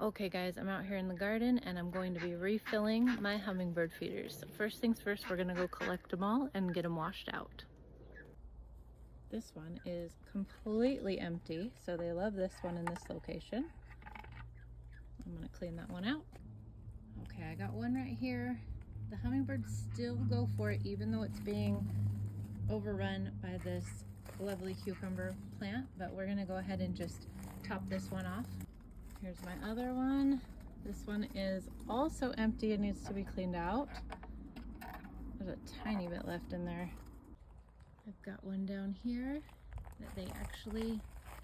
Okay guys, I'm out here in the garden and I'm going to be refilling my hummingbird feeders. So first things first, we're gonna go collect them all and get them washed out. This one is completely empty, so they love this one in this location. I'm gonna clean that one out. Okay, I got one right here. The hummingbirds still go for it even though it's being overrun by this lovely cucumber plant, but we're gonna go ahead and just top this one off. Here's my other one. This one is also empty and needs to be cleaned out. There's a tiny bit left in there. I've got one down here that they actually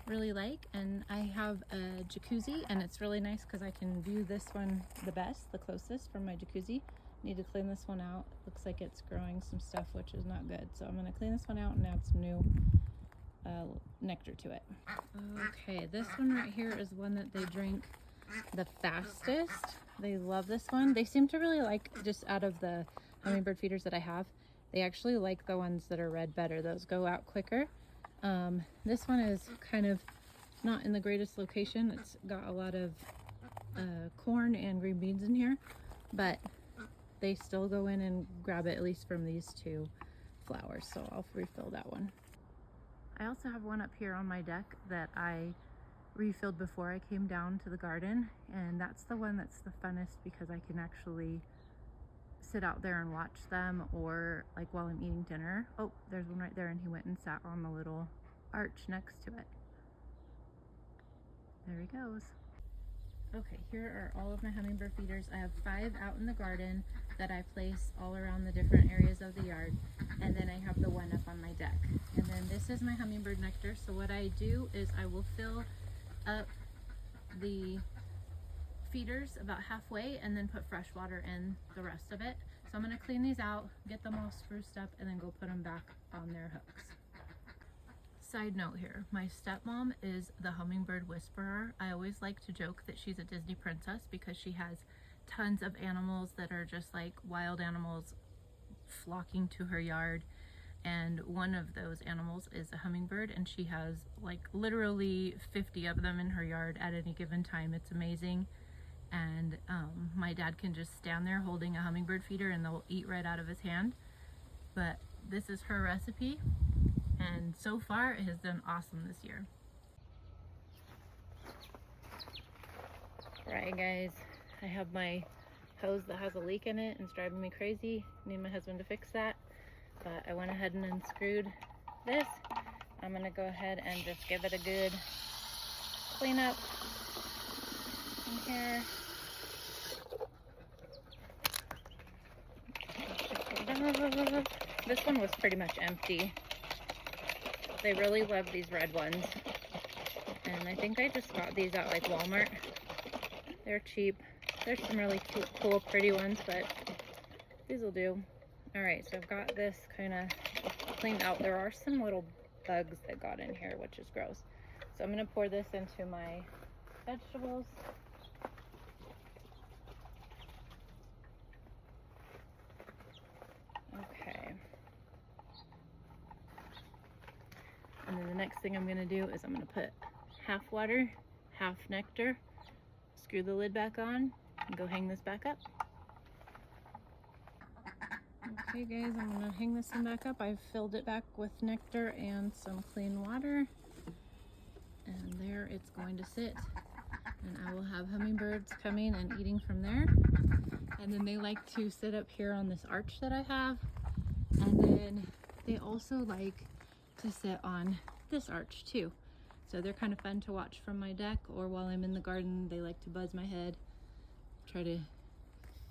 really like, and I have a jacuzzi and it's really nice because I can view this one the best, the closest from my jacuzzi. Need to clean this one out. Looks like it's growing some stuff which is not good, so I'm going to clean this one out and add some new nectar to it. Okay, this one right here is one that they drink the fastest. They love this one. They seem to really like, just out of the hummingbird feeders that I have, they actually like the ones that are red better. Those go out quicker. This one is kind of not in the greatest location. It's got a lot of corn and green beans in here, but they still go in and grab it, at least from these two flowers, so I'll refill that one. I also have one up here on my deck that I refilled before I came down to the garden, and that's the one that's the funnest because I can actually sit out there and watch them, or like while I'm eating dinner. Oh, there's one right there, and he went and sat on the little arch next to it. There he goes. Okay, here are all of my hummingbird feeders. I have 5 out in the garden that I place all around the different areas of the yard, and then I have the one up on my deck. And then this is my hummingbird nectar. So what I do is I will fill up the feeders about halfway and then put fresh water in the rest of it. So I'm going to clean these out, get them all spruced up, and then go put them back on their hooks. Side note here, my stepmom is the hummingbird whisperer. I always like to joke that she's a Disney princess because she has tons of animals that are just like wild animals flocking to her yard, and one of those animals is a hummingbird, and she has like literally 50 of them in her yard at any given time. It's amazing. And my dad can just stand there holding a hummingbird feeder and they'll eat right out of his hand. But this is her recipe, and so far it has done awesome this year. Right guys, I have my hose that has a leak in it and it's driving me crazy. I need my husband to fix that, but I went ahead and unscrewed this. I'm gonna go ahead and just give it a good clean up in here. This one was pretty much empty. They really love these red ones, and I think I just got these at like Walmart. They're cheap. There's some really cool, pretty ones, but these will do. All right, so I've got this kind of cleaned out. There are some little bugs that got in here, which is gross. So I'm gonna pour this into my vegetables. Okay. And then the next thing I'm gonna do is I'm gonna put half water, half nectar, screw the lid back on, and go hang this back up. Okay guys, I'm gonna hang this one back up. I've filled it back with nectar and some clean water. And there it's going to sit. And I will have hummingbirds coming and eating from there. And then they like to sit up here on this arch that I have. And then they also like to sit on this arch too. So they're kind of fun to watch from my deck, or while I'm in the garden, they like to buzz my head, try to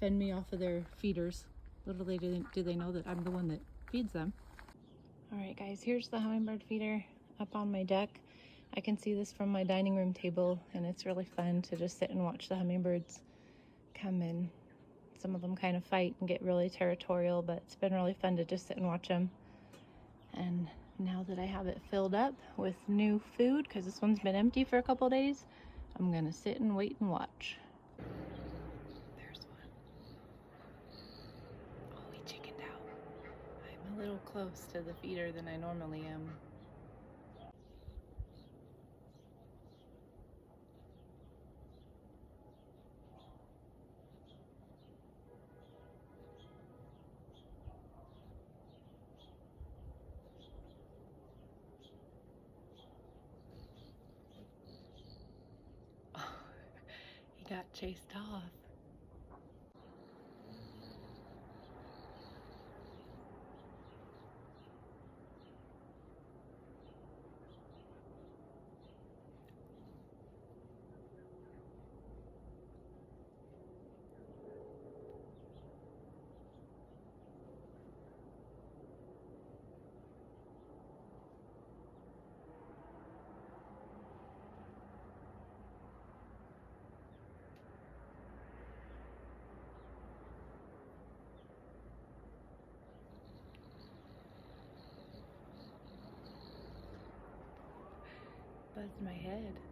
fend me off of their feeders. Little do they know that I'm the one that feeds them. All right guys, here's the hummingbird feeder up on my deck. I can see this from my dining room table, and it's really fun to just sit and watch the hummingbirds come in. Some of them kind of fight and get really territorial, but it's been really fun to just sit and watch them. And now that I have it filled up with new food, because this one's been empty for a couple days, I'm gonna sit and wait and watch. There's one. Oh, he chickened out. I'm a little close to the feeder than I normally am. chased off. Buzzed my head.